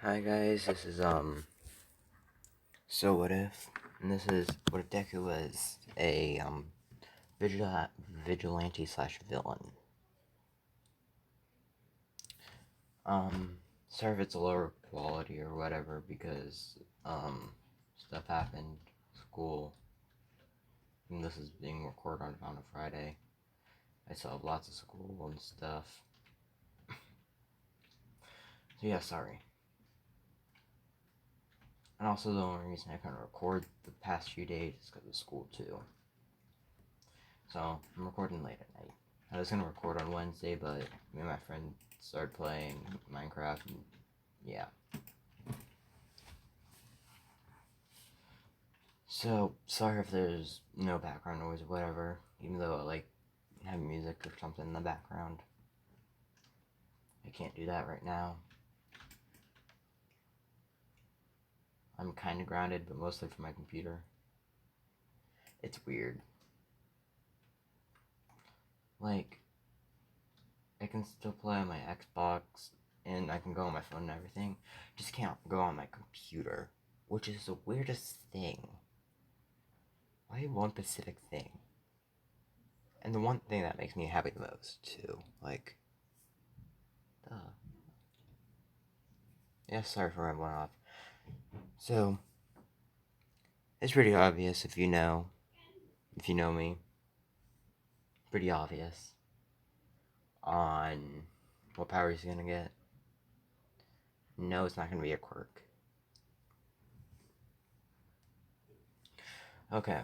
Hi guys, this is so what if, and this is what if Deku was a vigilante slash villain. Sorry if it's a lower quality or whatever because stuff happened, school, and this is being recorded on a Friday. I still have lots of school and stuff. So yeah, sorry. And also the only reason I couldn't record the past few days is because of school too. So I'm recording late at night. I was gonna record on Wednesday, but me and my friend started playing Minecraft, and yeah. So sorry if there's no background noise or whatever, even though I like have music or something in the background. I can't do that right now. I'm kind of grounded, but mostly from my computer. It's weird. Like, I can still play on my Xbox, and I can go on my phone and everything. Just can't go on my computer, which is the weirdest thing. Why one specific thing? And the one thing that makes me happy the most, too. Like, duh. Yeah, sorry for rambling off. So, it's pretty obvious if you know me. Pretty obvious on what power he's gonna get. No, it's not gonna be a quirk. Okay,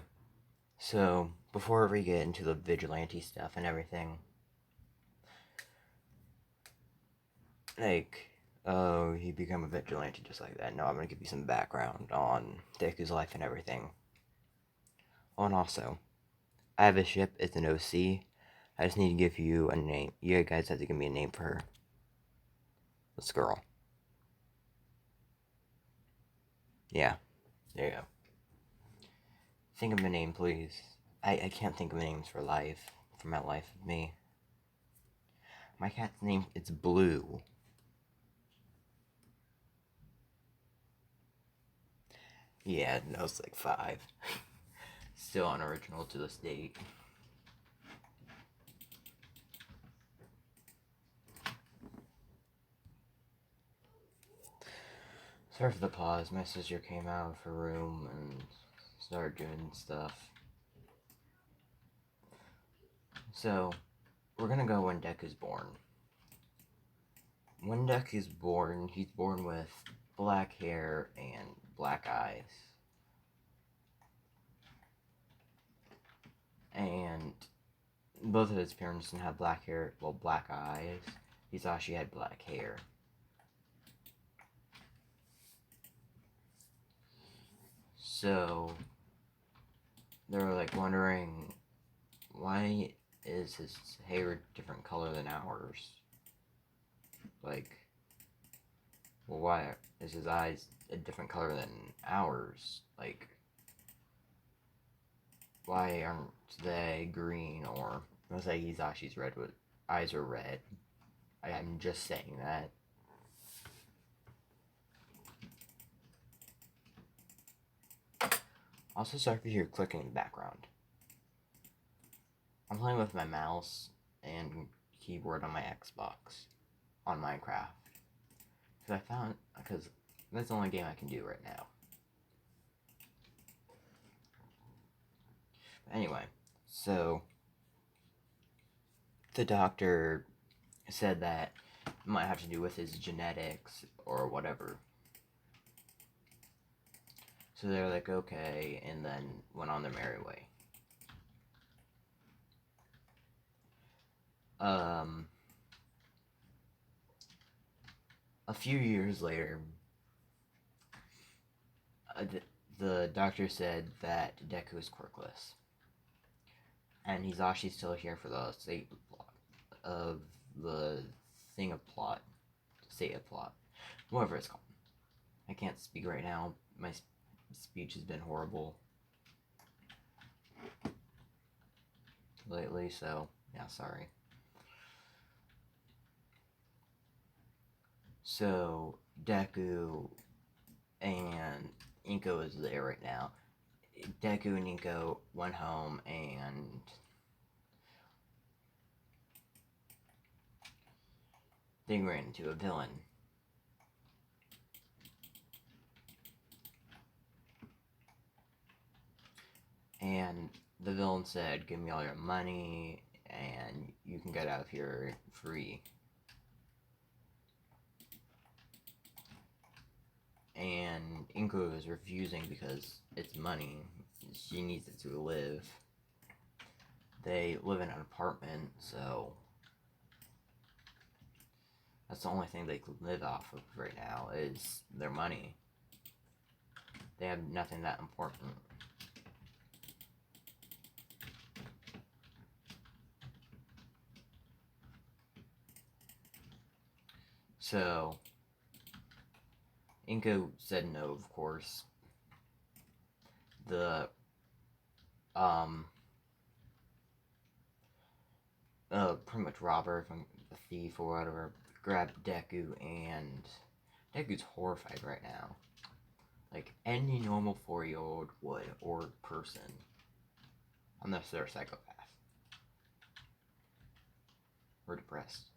so before we get into the vigilante stuff and everything, like, oh, he became a vigilante just like that. No, I'm gonna give you some background on Deku's life and everything. Oh, and also, I have a ship, it's an OC. I just need to give you a name. You guys have to give me a name for her. This girl. Yeah, there you go. Think of a name, please. I can't think of names for my life of me. My cat's name, it's Blue. Yeah, no, it's like 5. Still unoriginal to this date. Sorry for the pause. My sister came out of her room and started doing stuff. So, we're gonna go when Deku's born. When Deku's born, he's born with black hair and black eyes. And both of his parents didn't have black hair, well, black eyes. Hisashi had black hair. So, they were like wondering, why is his hair a different color than ours? Like, well, why is his eyes a different color than ours? Like, why aren't they green? Or let's say Hisashi's red, but eyes are red. I'm just saying that. Also, sorry if you hear clicking in the background. I'm playing with my mouse and keyboard on my Xbox on Minecraft. Because that's the only game I can do right now. Anyway, so the doctor said that it might have to do with his genetics or whatever. So they're like, okay, and then went on their merry way. A few years later, the doctor said that Deku is quirkless. And he's actually still here for the state plot of the thing of plot, state of plot, whatever it's called. I can't speak right now. My speech has been horrible lately, so yeah, sorry. So Deku and Inko is there right now. Deku and Inko went home and they ran into a villain. And the villain said, "Give me all your money and you can get out of here free." And Inko is refusing because it's money. She needs it to live. They live in an apartment, so that's the only thing they can live off of right now is their money. They have nothing that important. So Inko said no, of course. The pretty much robber, from the thief or whatever, grabbed Deku, and Deku's horrified right now. Like any normal 4-year-old would, or person. Unless they're a psychopath. Or depressed.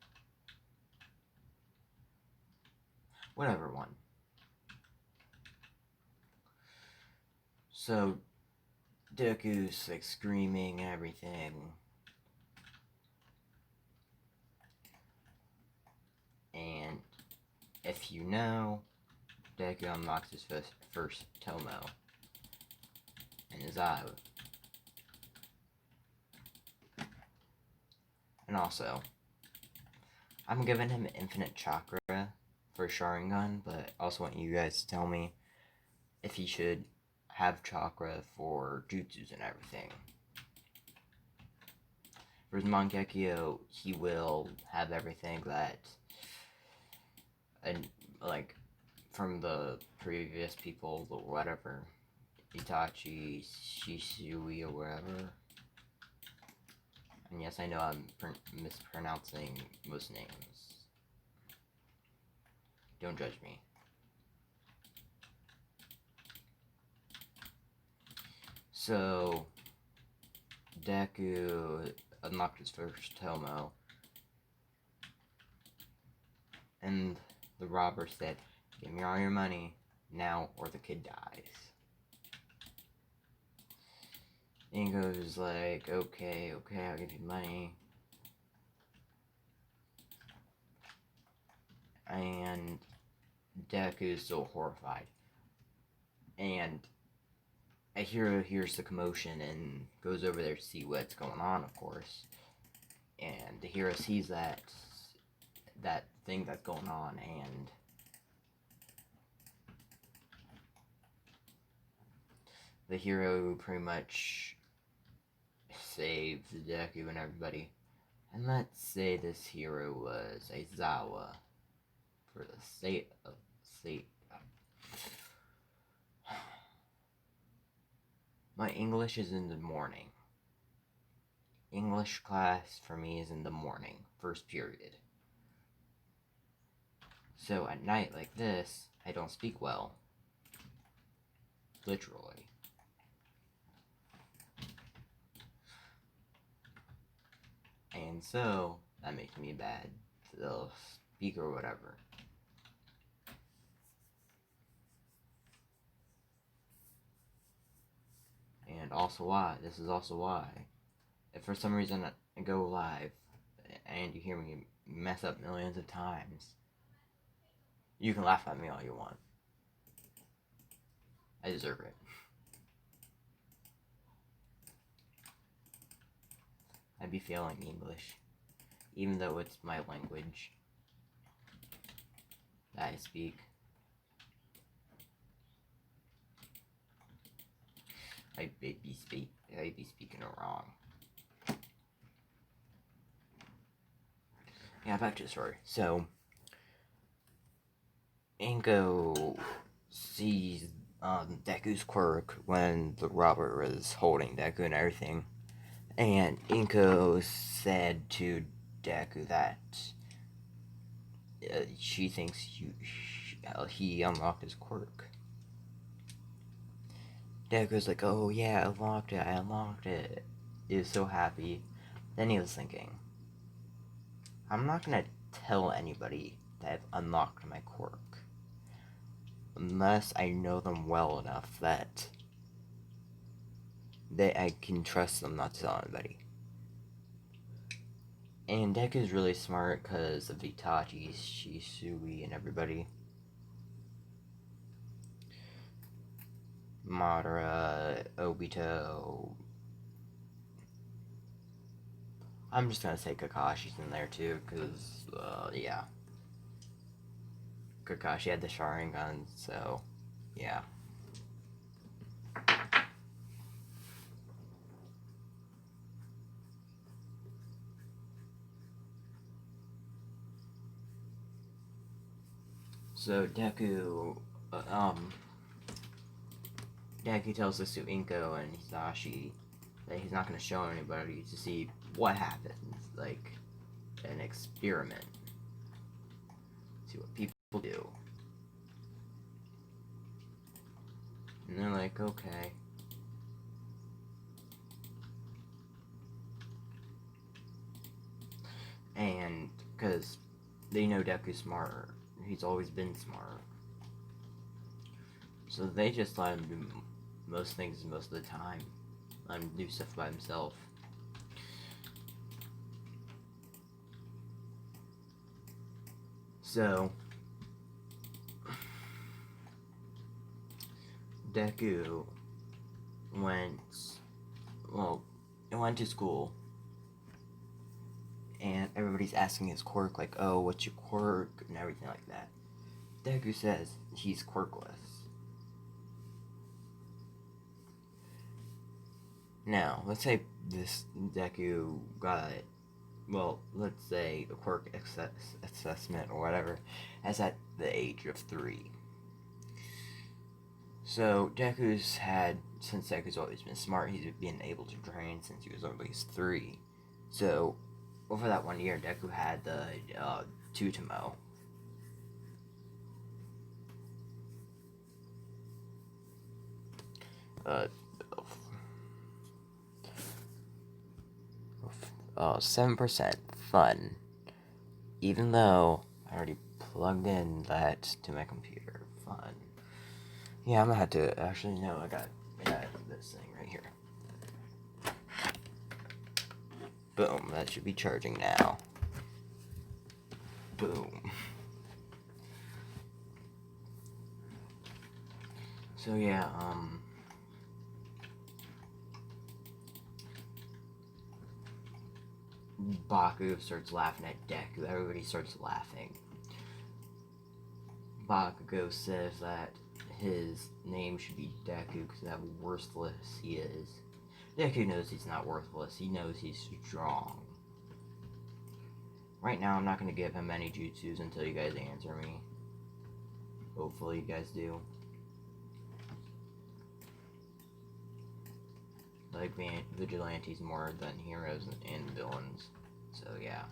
Whatever one. So, Deku's like screaming and everything. And if you know, Deku unlocks his first Tomo in his eye. And also, I'm giving him infinite chakra for Sharingan, but I also want you guys to tell me if he should have chakra for jutsus and everything. For his Mangekyo, he will have everything that, and like, from the previous people, or whatever, Itachi, Shisui, or whatever. And yes, I know I'm mispronouncing most names. Don't judge me. So, Deku unlocked his first Tomo, and the robber said, "Give me all your money now or the kid dies." Ingo's like, okay, I'll give you money. And Deku is still horrified. And a hero hears the commotion and goes over there to see what's going on, of course. And the hero sees that thing that's going on, and the hero pretty much saves Deku and everybody. And let's say this hero was Aizawa, for the sake of my English is in the morning. English class for me is in the morning, first period. So at night like this, I don't speak well. Literally. And so, that makes me bad to the speaker or whatever. And also why, this is also why, if for some reason I go live and you hear me mess up millions of times, you can laugh at me all you want. I deserve it. I'd be failing English, even though it's my language that I speak. I'd be speaking it wrong. Yeah, back to the story. So, Inko sees Deku's quirk when the robber was holding Deku and everything. And Inko said to Deku that she thinks he unlocked his quirk. Deku's like, oh yeah, I unlocked it. He was so happy. Then he was thinking, I'm not gonna tell anybody that I've unlocked my quirk. Unless I know them well enough that I can trust them not to tell anybody. And Deku's really smart because of Itachi, Shisui, and everybody. Madara, Obito. I'm just gonna say Kakashi's in there too, because, yeah. Kakashi had the charring gun, so, yeah. So, Deku tells this to Inko and Hisashi that he's not going to show anybody to see what happens, like an experiment. See what people do. And they're like, okay. And because they know Deku's smart, he's always been smart. So they just let him do most things most of the time. Let him do stuff by himself. So Deku went to school, and everybody's asking his quirk, like, oh, what's your quirk, and everything like that. Deku says he's quirkless. Now, let's say this Deku got, let's say a quirk assessment or whatever, as at the age of 3. So, since Deku's always been smart, he's been able to train since he was always 3. So, over that 1 year, Deku had the Tutomo. Uh, 7% fun. Even though I already plugged in that to my computer. Fun. Yeah, I'm gonna have to. Actually, no, I got this thing right here. Boom, that should be charging now. Boom. So, yeah, Baku starts laughing at Deku. Everybody starts laughing. Bakugo says that his name should be Deku because of how worthless he is. Deku knows he's not worthless. He knows he's strong. Right now, I'm not going to give him any jutsus until you guys answer me. Hopefully, you guys do. Like vigilantes more than heroes and villains. So, yeah.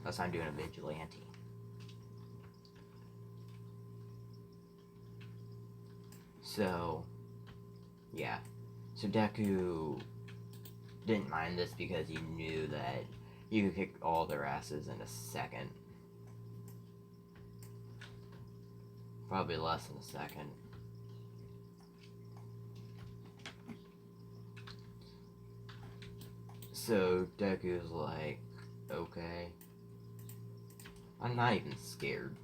That's why I'm doing a vigilante. So, yeah. So Deku didn't mind this because he knew that you could kick all their asses in a second. Probably less than a second. So Deku's like, okay. I'm not even scared.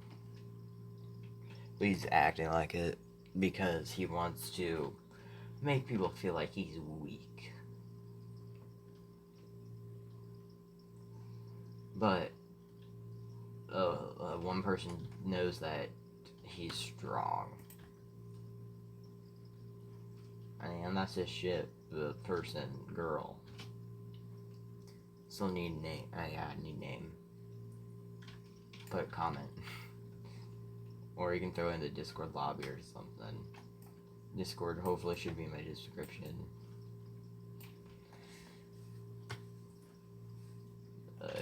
But he's acting like it because he wants to make people feel like he's weak. But one person knows that he's strong. And that's his ship, the person, girl. Still need name. Need name. Put a comment. Or you can throw in the Discord lobby or something. Discord hopefully should be in my description.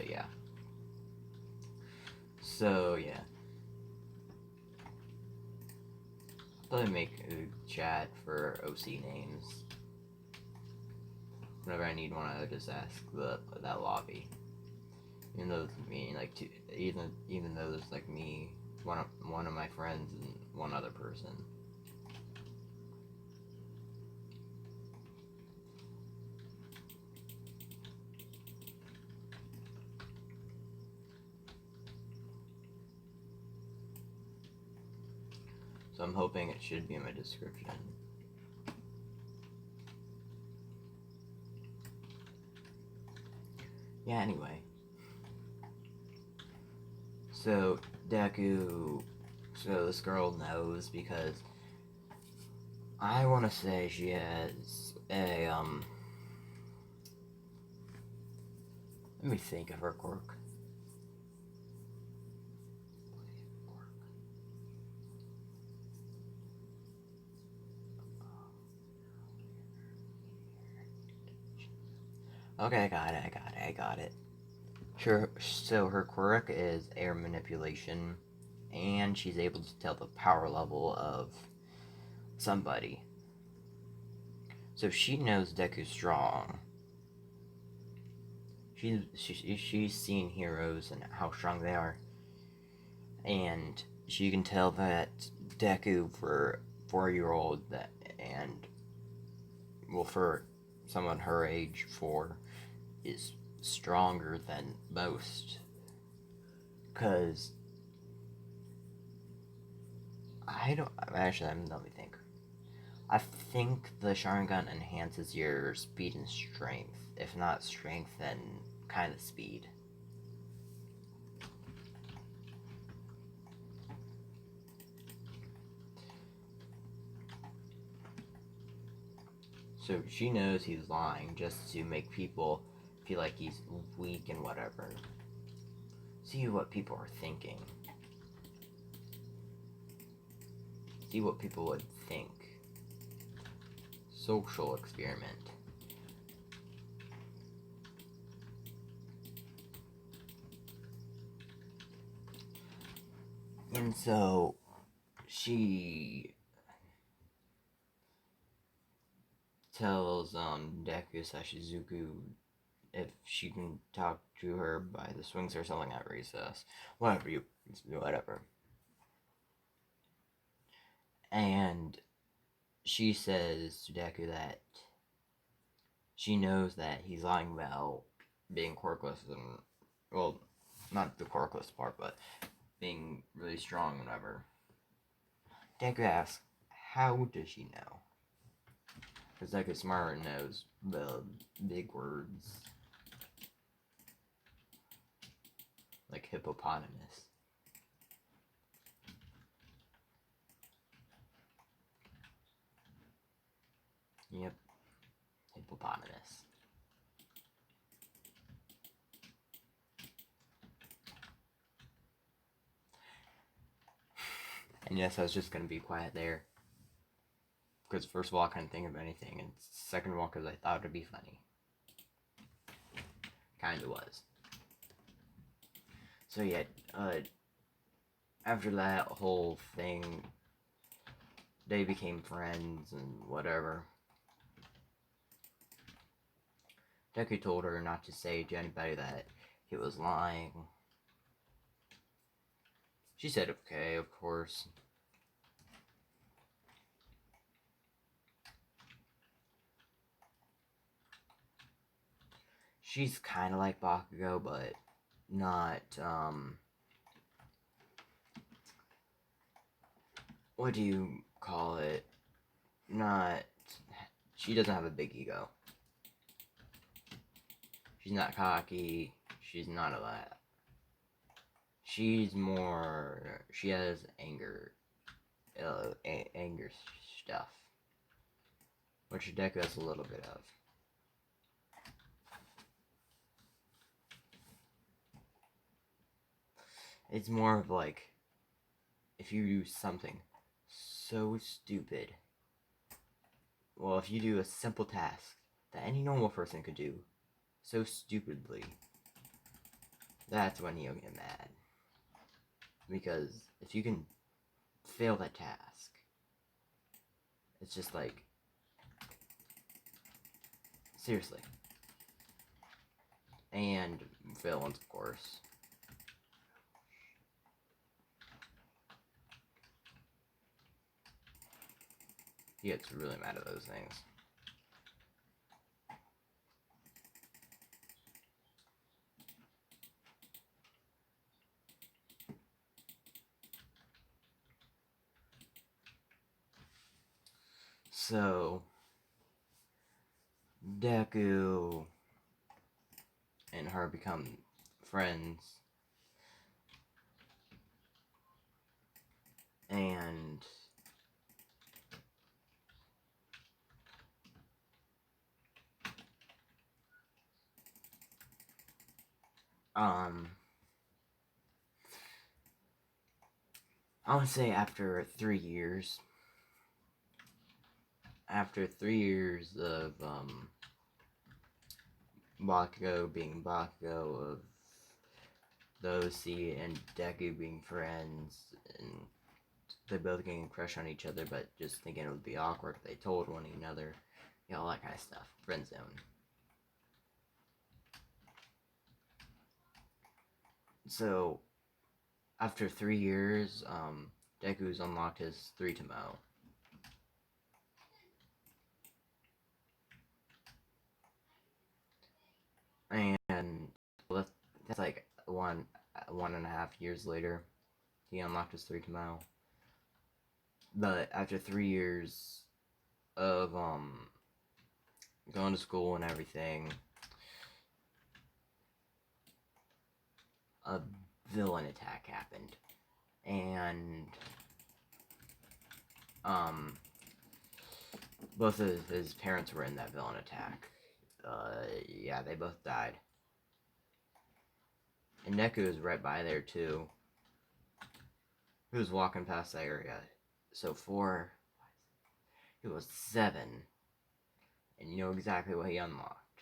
Yeah. So, yeah. Probably make a chat for OC names. Whenever I need one, I would just ask that lobby. Even though it's me, like even though there's like me, one of my friends, and one other person. So I'm hoping it should be in my description. Yeah, anyway. So, Deku... So this girl knows because... I want to say she has a, Let me think of her quirk. Okay, I got it. Sure, so her quirk is air manipulation, and she's able to tell the power level of somebody. So she knows Deku's strong. She's seen heroes and how strong they are, and she can tell that Deku, for 4-year-old, and well, for someone her age, 4, is stronger than most. Cause I don't actually. Let me think. I think the Sharingan enhances your speed and strength. If not strength, then kind of speed. So she knows he's lying just to make people feel like he's weak and whatever. See what people are thinking. See what people would think. Social experiment. And so she tells Deku Sashizuku if she can talk to her by the swings or something at recess. Whatever. And she says to Deku that she knows that he's lying about being quirkless and, well, not the quirkless part, but being really strong and whatever. Deku asks, how does she know? Because Deku's smart and knows the big words. Like hippopotamus. Yep. Hippopotamus. And yes, I was just gonna be quiet there. Because first of all, I couldn't think of anything. And second of all, because I thought it'd be funny. Kinda was. So yeah, after that whole thing, they became friends and whatever. Deku told her not to say to anybody that he was lying. She said okay, of course. She's kind of like Bakugo, but not, what do you call it? Not, she doesn't have a big ego. She's not cocky. She's not a lot. She's more, she has anger stuff, which Deku has a little bit of. It's more of like, if you do something so stupid, well, if you do a simple task that any normal person could do so stupidly, that's when you'll get mad. Because if you can fail that task, It's just like, seriously. And villains, of course. He gets really mad at those things. So, Deku and her become friends. And I would say after 3 years of Bakugo being Bakugo, of the OC and Deku being friends, and they both getting a crush on each other, but just thinking it would be awkward if they told one another, you know, all that kind of stuff. Friend zone. So, after 3 years, Deku's unlocked his 3-to-mo. And that's like 1.5 years later, he unlocked his 3-to-mo. But after 3 years of going to school and everything, a villain attack happened, and both of his parents were in that villain attack. Yeah, they both died. And Neku was right by there too. He was walking past that area. So he was 7, and you know exactly what he unlocked.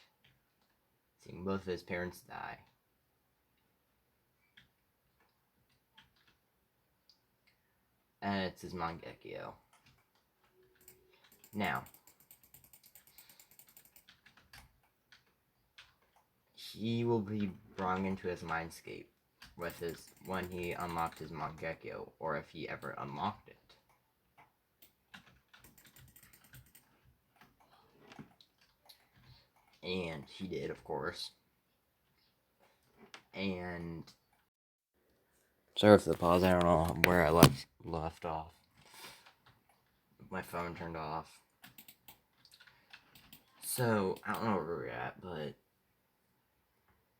Seeing both of his parents die. And it's his Mangekyo. Now, he will be brought into his mindscape when he unlocked his Mangekyo, or if he ever unlocked it. And he did, of course. And sorry for the pause. I don't know where I left off. My phone turned off. So I don't know where we're at, but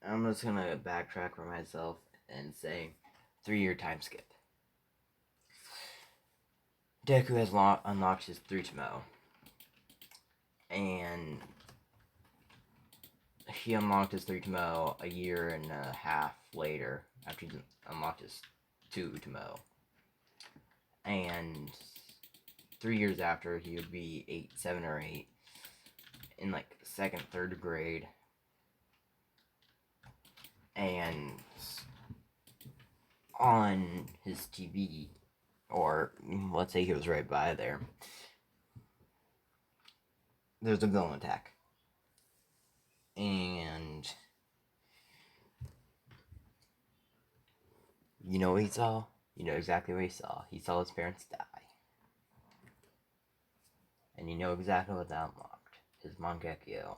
I'm just gonna backtrack for myself and say 3-year time skip. Deku has unlocked his 3-to-mo, and he unlocked his 3-to-mo a year and a half later after he unlocked his 2-to-mo. And 3 years after, he would be 7 or 8, in like 2nd, 3rd grade. And on his TV, or let's say he was right by there, there's a villain attack. And you know what he saw? You know exactly what he saw. He saw his parents die. And you know exactly what that unlocked. His Mangekyo.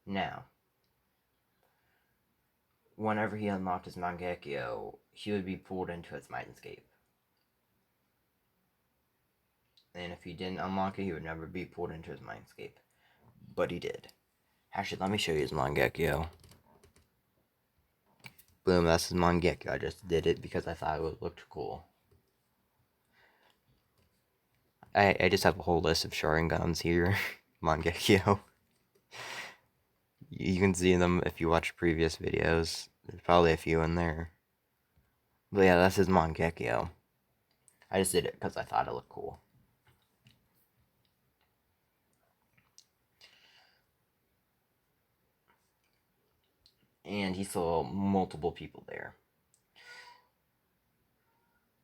Now, whenever he unlocked his Mangekyo, he would be pulled into his mindscape. And if he didn't unlock it, he would never be pulled into his mindscape. But he did. Actually, let me show you his Mangekyo. Boom, that's his Mangekyo. I just did it because I thought it looked cool. I just have a whole list of charring guns here. Mangekyo. You can see them if you watch previous videos. There's probably a few in there. But yeah, that's his Mangekyo. I just did it because I thought it looked cool. And he saw multiple people there.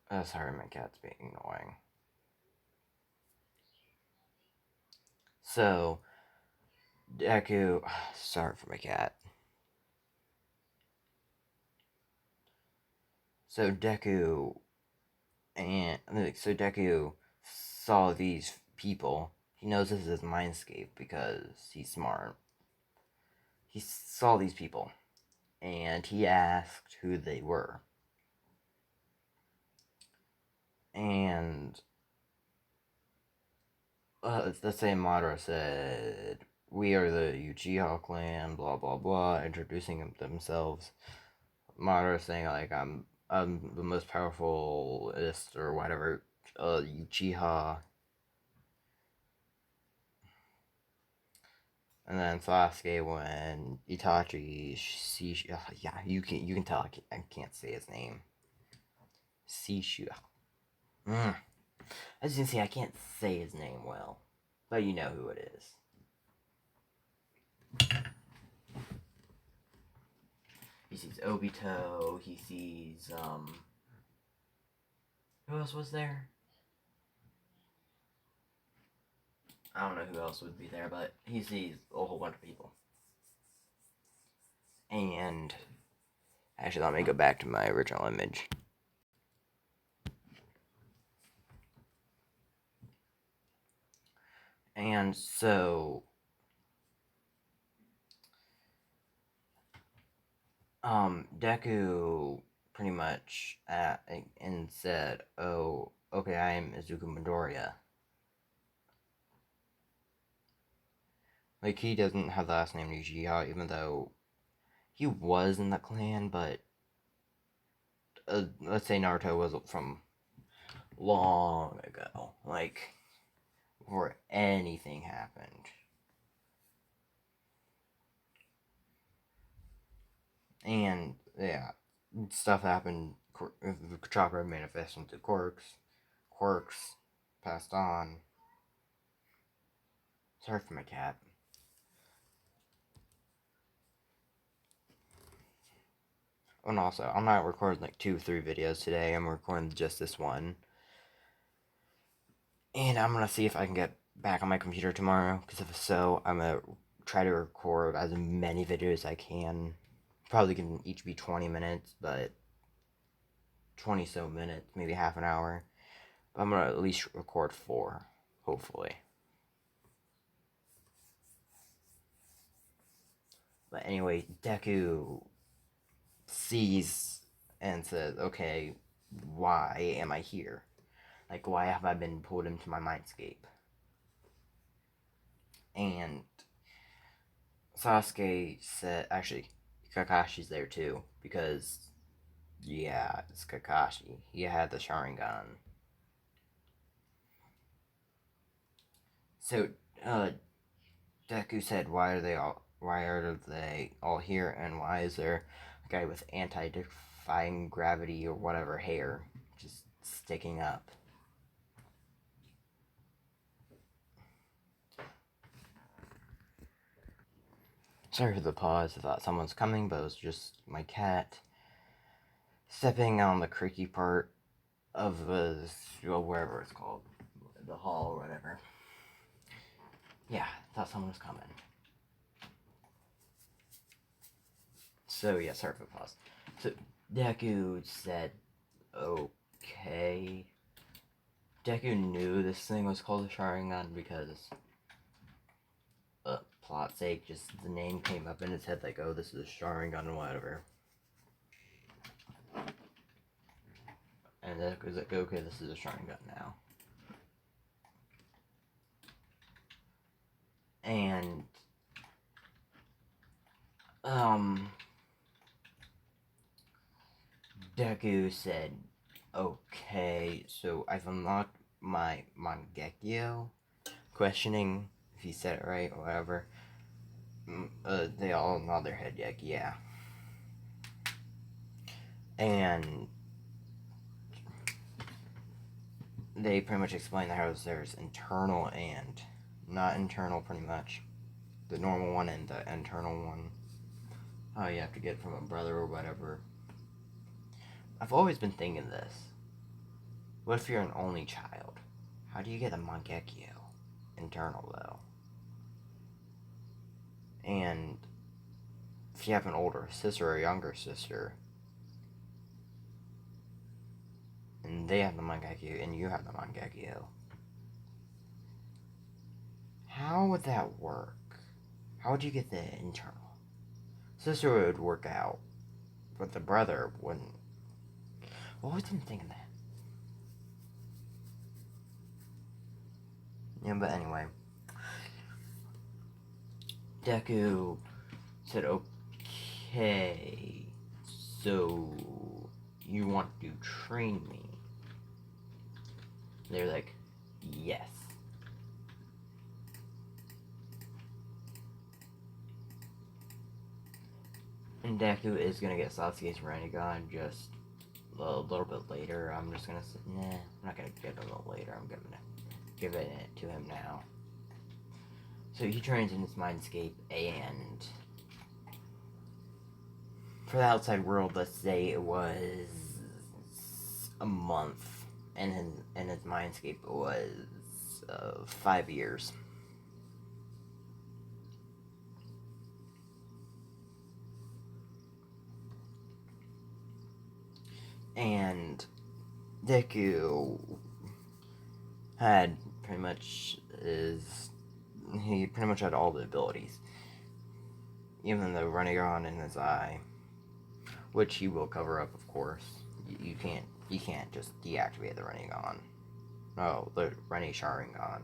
Oh, sorry, my cat's being annoying. So, Deku. Sorry for my cat. So, Deku saw these people. He knows this is mindscape because he's smart. He saw these people and he asked who they were. And let's say Madara said, "We are the Uchiha clan," blah blah blah, introducing themselves. Madara saying like, I'm the most powerfulest or whatever, Uchiha. And then Sasuke when Itachi sees, yeah, you can tell I can't say his name. Sishu. I was gonna say I can't say his name well, but you know who it is. He sees Obito. He sees who else was there? I don't know who else would be there, but he sees a whole bunch of people. And actually, let me go back to my original image. And so, Deku pretty much and said, "Oh, okay, I am Izuku Midoriya." Like, he doesn't have the last name Uchiha, even though he was in the clan, but let's say Naruto was from long ago, like, before anything happened. And, yeah, stuff happened. The chakra manifests into quirks. Quirks passed on. Sorry for my cat. And also, I'm not recording like 2-3 videos today. I'm recording just this one. And I'm gonna see if I can get back on my computer tomorrow. Because if so, I'm gonna try to record as many videos as I can. Probably can each be 20 minutes, but 20 so minutes, maybe half an hour. But I'm gonna at least record 4, hopefully. But anyway, Deku sees and says, "Okay, why am I here? Like, why have I been pulled into my mindscape?" And Sasuke said, actually, Kakashi's there too, because, yeah, it's Kakashi. He had the Sharingan. So, Deku said, why are they all here, and why is there a guy with anti-defying gravity or whatever hair just sticking up? Sorry for the pause. I thought someone's coming, but it was just my cat stepping on the creaky part of the, wherever it's called, the hall or whatever. Yeah, thought someone was coming. So yeah, sorry for the pause. So Deku said, "Okay." Deku knew this thing was called a Sharingan because, plot sake, just the name came up in his head like, "Oh, this is a Sharingan or whatever." And Deku's like, "Okay, this is a Sharingan now." And Deku said, "Okay, so I've unlocked my Mangekyo," questioning if he said it right or whatever. They all nod their head, yeah. And they pretty much explain how there's internal and not internal, pretty much. The normal one and the internal one. How you have to get from a brother or whatever. I've always been thinking this. What if you're an only child? How do you get a Mangekyo? Internal, though. And if you have an older sister or a younger sister, and they have the Mangekyo and you have the Mangekyo, how would that work? How would you get the internal? Sister would work out, but the brother wouldn't. What was him thinking that? Yeah, but anyway. Deku said, okay, so you want to train me? They're like, yes. And Deku is gonna get Sasuke's Rinnegan just a little bit later. I'm just gonna say, nah, I'm not gonna give him it later. I'm gonna give it to him now. So he trains in his mindscape, and for the outside world, let's say it was a month, and his mindscape was 5 years. And Deku had pretty much had all the abilities, even the Rinnegan in his eye, which he will cover up, of course. You can't just deactivate the Rinnegan. No, the Sharingan.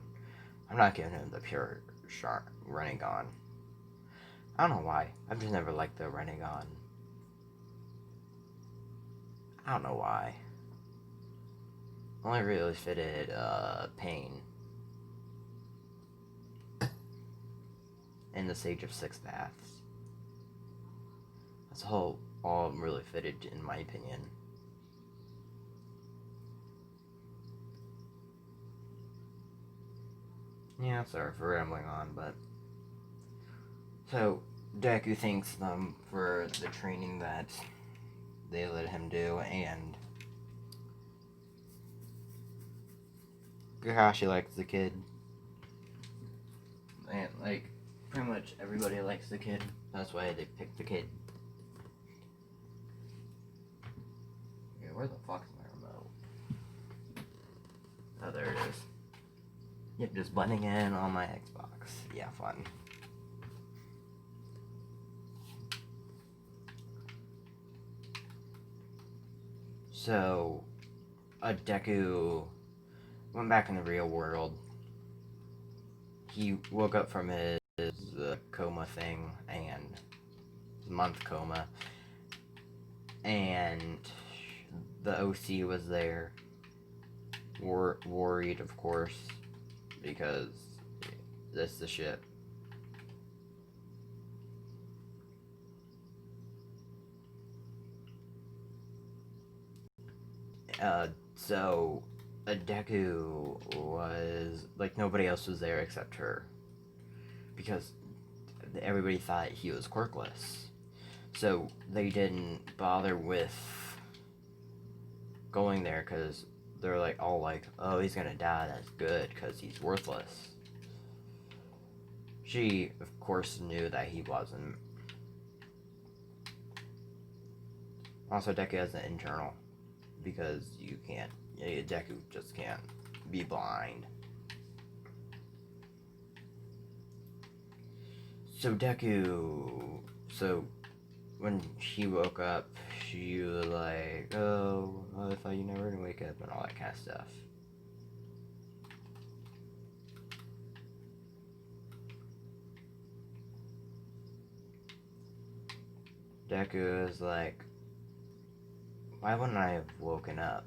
I'm not giving him the pure Rinnegan. I don't know why. I've just never liked the Rinnegan. I don't know why. Only really fitted Pain and the Sage of Six Paths. That's all really fitted, in my opinion. Yeah, sorry for rambling on, but so Deku thanks them for the training that they let him do, and Kakashi likes the kid. And, like, pretty much everybody likes the kid. That's why they picked the kid. Okay, where the fuck is my remote? Oh, there it is. Yep, just buttoning in on my Xbox. Yeah, fun. So, Deku went back in the real world. He woke up from his coma thing, and his month coma, and the OC was there, worried, of course, because that's the shit. So Deku was like, nobody else was there except her, because everybody thought he was quirkless, so they didn't bother with going there, because they're like all like, oh, he's gonna die, that's good, because he's worthless. She of course knew that he wasn't. Also, Deku has an internal, because you can't, Deku just can't be blind. So when she woke up, she was like, oh, I thought you never gonna wake up, and all that kind of stuff. Deku is like, why wouldn't I have woken up?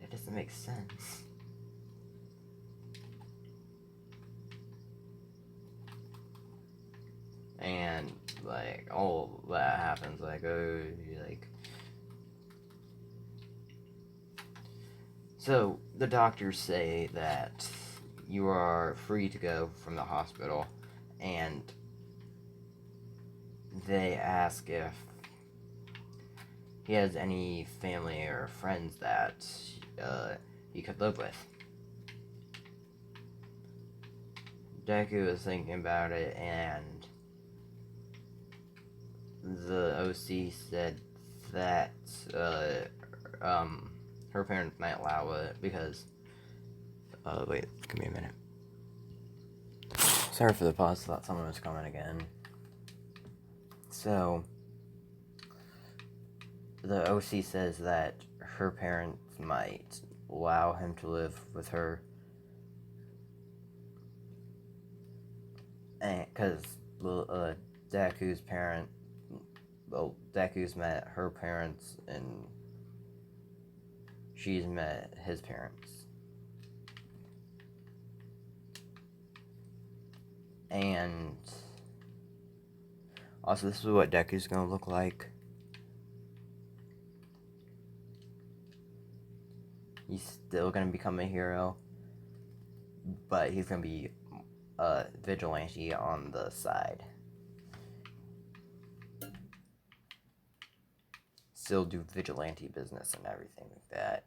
It doesn't make sense. And like, all that happens, like, oh, like, so the doctors say that you are free to go from the hospital, and they ask if he has any family or friends that he could live with. Deku was thinking about it, and the OC said that her parents might allow it because wait, give me a minute. Sorry for the pause, thought someone was coming again. So the OC says that her parents might allow him to live with her, and because Deku's Deku's met her parents and she's met his parents. And also, this is what Deku's gonna look like. He's still gonna become a hero, but he's gonna be a vigilante on the side. Still do vigilante business and everything like that.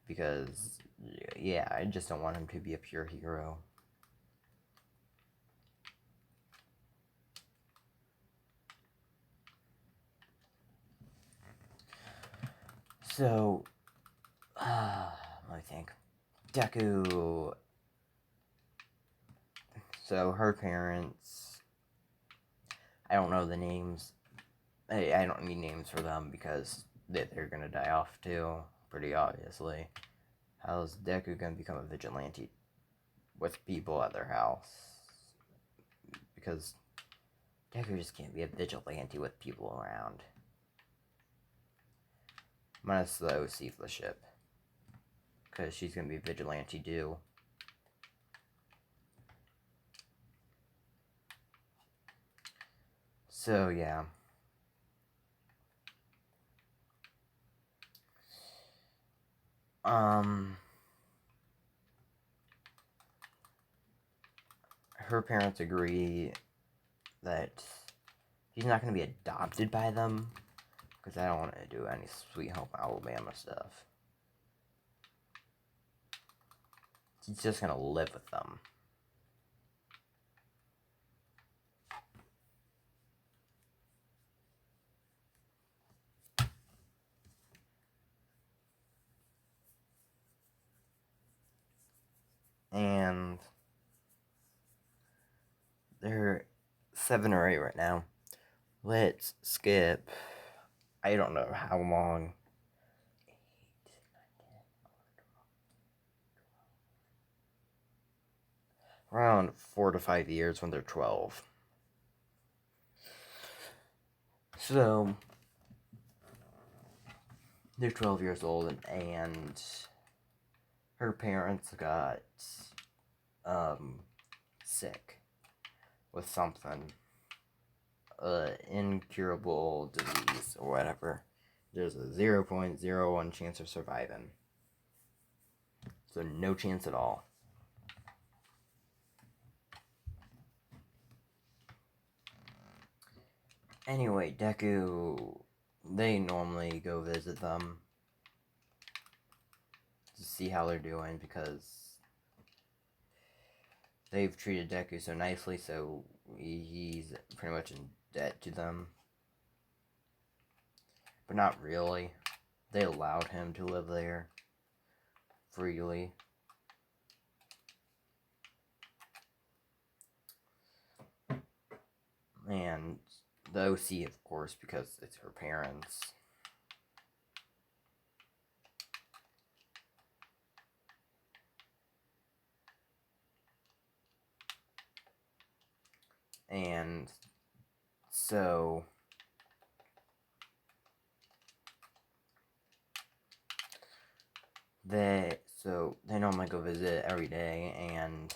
Because, yeah, I just don't want him to be a pure hero. So, let me think. Deku. So, her parents, I don't know the names. I don't need names for them because they're gonna die off too, pretty obviously. How's Deku gonna become a vigilante with people at their house? Because Deku just can't be a vigilante with people around. Minus the OC for the ship. Because she's gonna be a vigilante too. So, yeah. Her parents agree that he's not going to be adopted by them, because I don't want to do any Sweet Home Alabama stuff. He's just going to live with them. And they're 7 or 8 right now. Let's skip, I don't know how long. 8, 9, 10, 11, 12. Around 4 to 5 years when they're 12. So, they're 12 years old, and her parents got sick with something, incurable disease or whatever. There's a 0.01 chance of surviving, so no chance at all. Anyway, Deku, they normally go visit them to see how they're doing, because they've treated Deku so nicely, so he's pretty much in debt to them. But not really. They allowed him to live there freely. And the OC, of course, because it's her parents. And so they normally go visit every day, and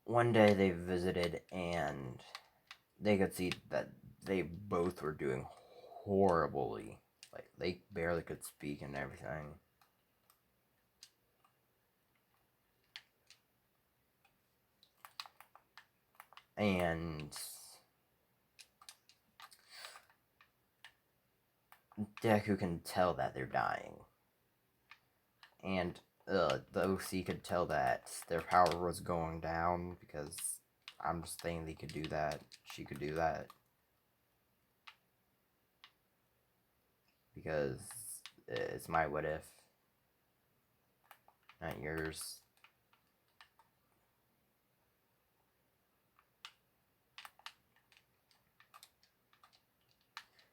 one day they visited and they could see that they both were doing horribly. Like, they barely could speak and everything. And Deku can tell that they're dying. and the OC could tell that their power was going down because I'm just saying they could do that. She could do that because it's my what if, not yours.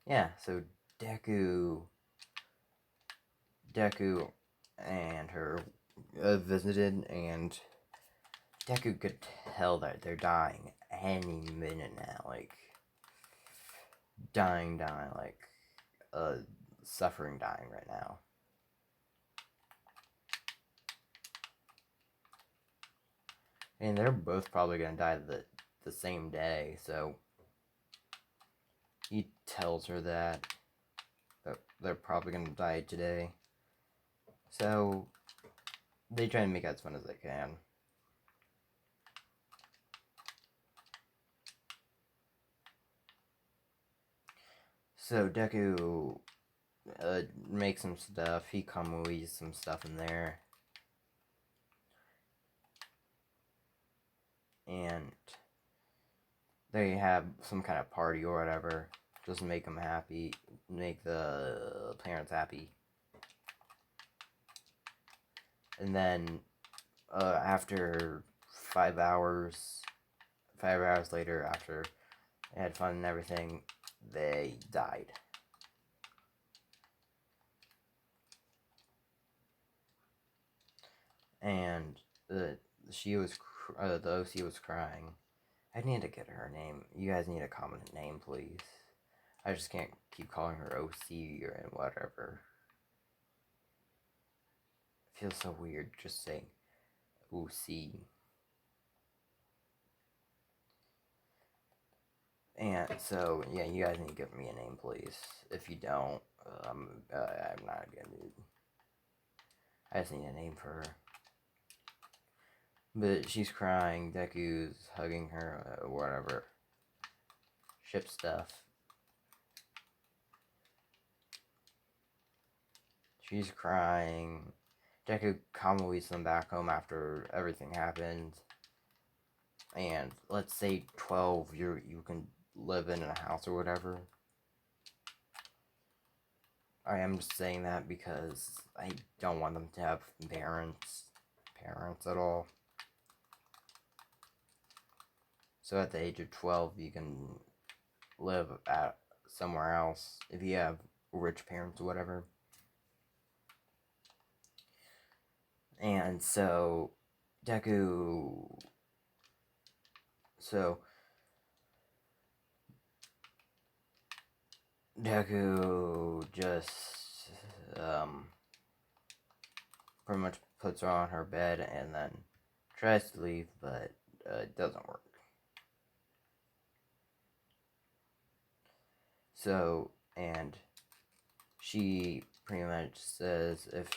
Yeah, so Deku and her visited, and Deku could tell that they're dying any minute now, like dying, like suffering, dying right now. And they're both probably gonna die the same day, so he tells her that they're probably gonna die today. So they try to make it as fun as they can. So Deku makes some stuff. He kamuis some stuff in there. And they have some kind of party or whatever. Just make them happy. Make the parents happy. And then after 5 hours, 5 hours later, after they had fun and everything, they died. And the OC was crying. I need to get her name. You guys need a common name, please. I just can't keep calling her OC or whatever. It feels so weird just saying OC. And so, yeah, you guys need to give me a name, please. If you don't, I'm not gonna. I just need a name for her. But she's crying. Deku's hugging her, whatever. Ship stuff. She's crying. Deku kamuis them back home after everything happened. And let's say 12, you can live in a house or whatever. I am just saying that because I don't want them to have parents at all. So at the age of 12, you can live at somewhere else if you have rich parents or whatever. And so Deku just pretty much puts her on her bed and then tries to leave, but it doesn't work. So, and she pretty much says if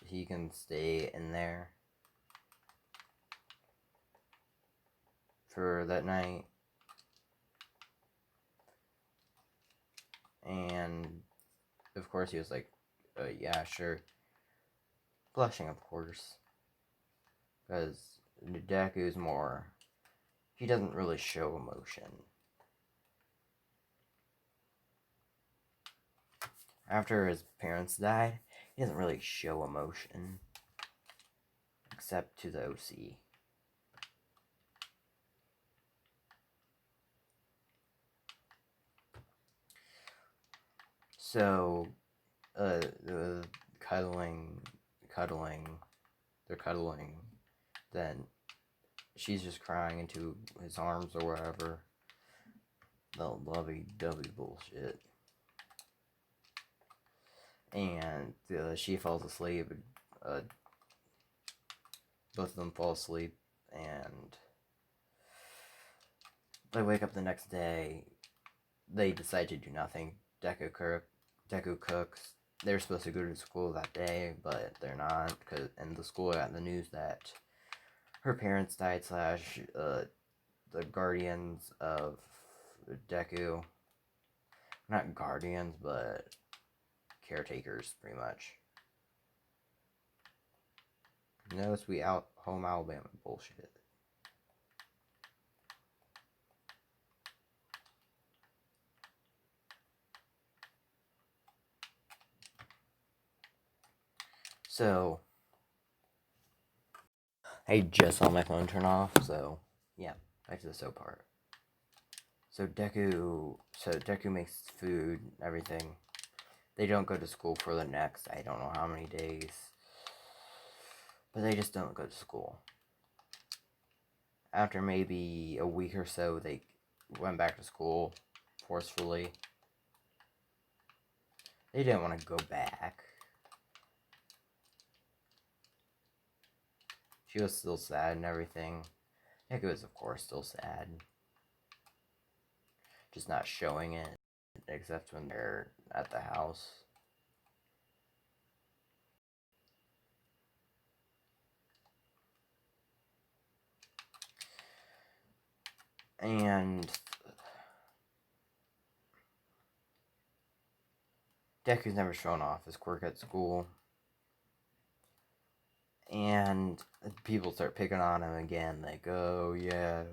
he can stay in there for that night. And of course he was like, yeah, sure. Blushing, of course. Because Deku's more, he doesn't really show emotion. After his parents died, he doesn't really show emotion. Except to the OC. So, cuddling, they're cuddling, then she's just crying into his arms or whatever. The lovey-dovey bullshit. And she falls asleep. Both of them fall asleep, and they wake up the next day. They decide to do nothing. Deku cooks. They're supposed to go to school that day, but they're not, because in the school got the news that her parents died / the guardians of Deku, not guardians, but caretakers, pretty much. No sweet home Alabama bullshit. So, I just saw my phone turn off, so, yeah, back to the soap part. So Deku makes food, everything. They don't go to school for the next, I don't know how many days. But they just don't go to school. After maybe a week or so, they went back to school forcefully. They didn't want to go back. She was still sad and everything. Deku was, of course, still sad. Just not showing it, except when they're at the house. And Deku's never shown off his quirk at school. And people start picking on him again, like, oh yeah,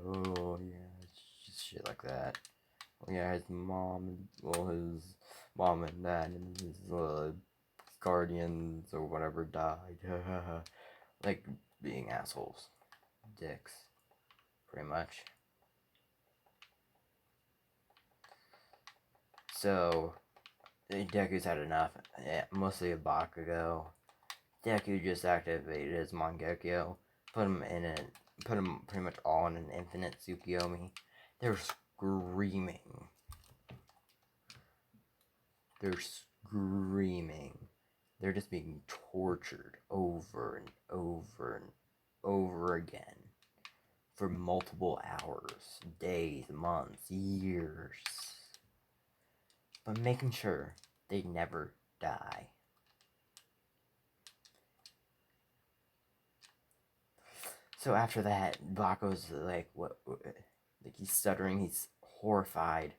just shit like that. Oh yeah, his mom and dad and his guardians or whatever died. Like, being assholes. Dicks. Pretty much. So, Deku's had enough. Mostly a Bakugo. Deku just activated his Mangekyo. Put him pretty much all in an infinite Tsukiyomi. They're screaming. They're screaming. They're just being tortured over and over and over again for multiple hours, days, months, years. But making sure they never die. So after that, Bako's like, what? Like, he's stuttering, he's horrified.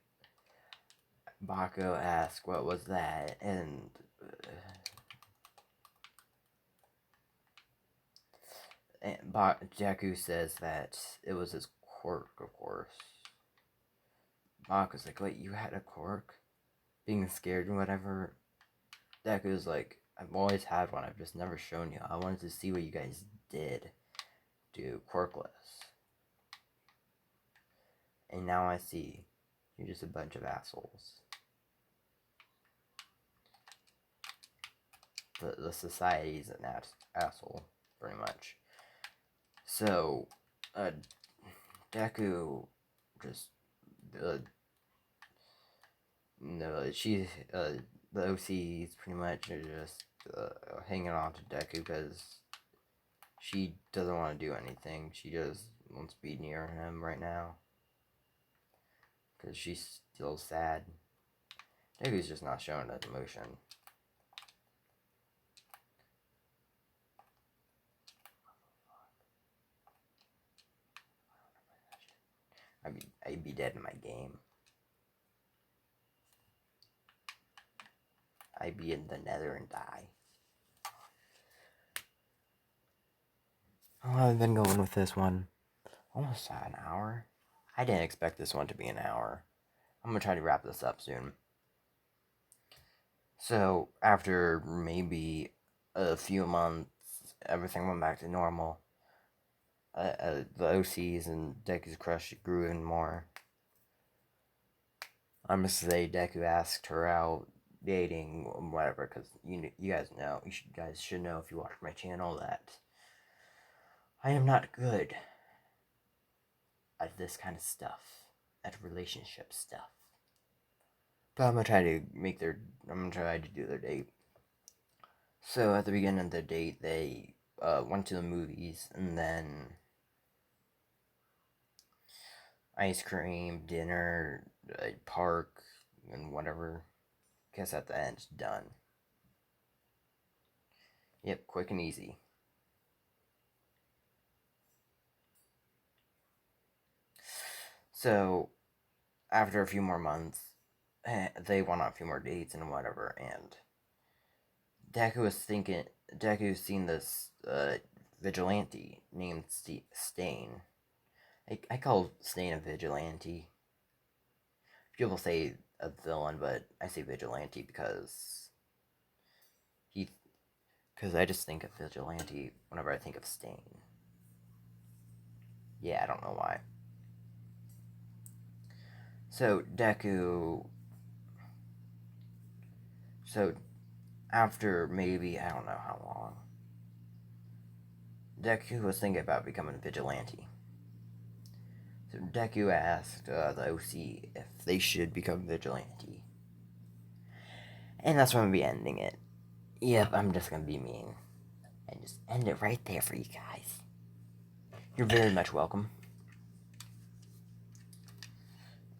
Bako asks, what was that? And Deku says that it was his quirk, of course. Bako's like, wait, you had a quirk? Being scared and whatever. Deku's like, I've always had one, I've just never shown you. I wanted to see what you guys did do quirkless. And now I see you're just a bunch of assholes. The society's an asshole, pretty much. So, Deku just no, she the OCs pretty much are just hanging on to Deku because she doesn't want to do anything. She just wants to be near him right now because she's still sad. Deku's just not showing that emotion. I'd be dead in my game. I'd be in the nether and die. Oh, I've been going with this one almost an hour. I didn't expect this one to be an hour. I'm gonna try to wrap this up soon. So, after maybe a few months, everything went back to normal. The OCs and Deku's crush grew even more. I'm gonna say Deku asked her out, dating, whatever, because you guys know, guys should know if you watch my channel that I am not good at this kind of stuff, at relationship stuff. But I'm gonna try to do their date. So at the beginning of the date, they went to the movies, and then ice cream, dinner, park, and whatever. Guess at the end, it's done. Yep, quick and easy. So, after a few more months, they went on a few more dates and whatever, and Deku's seen this vigilante named Stain. I call Stain a vigilante. People say a villain, but I say vigilante because I just think of vigilante whenever I think of Stain. Yeah, I don't know why. So Deku. So after maybe I don't know how long, Deku was thinking about becoming a vigilante. So Deku asked the OC if they should become vigilante. And that's when I'm going to be ending it. Yep, I'm just going to be mean. And just end it right there for you guys. You're very much welcome.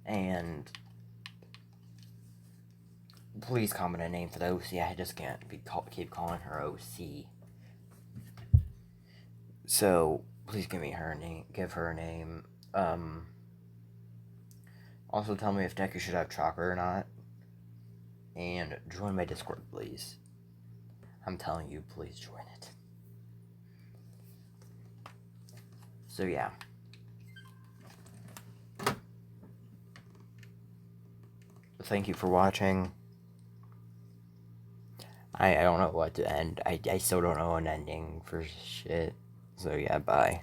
And please comment a name for the OC. I just can't keep calling her OC. So please give her a name. Also tell me if Deku should have chakra or not. And join my Discord, please. I'm telling you, please join it. So yeah. Thank you for watching. I don't know what to end. I still don't know an ending for shit. So yeah, bye.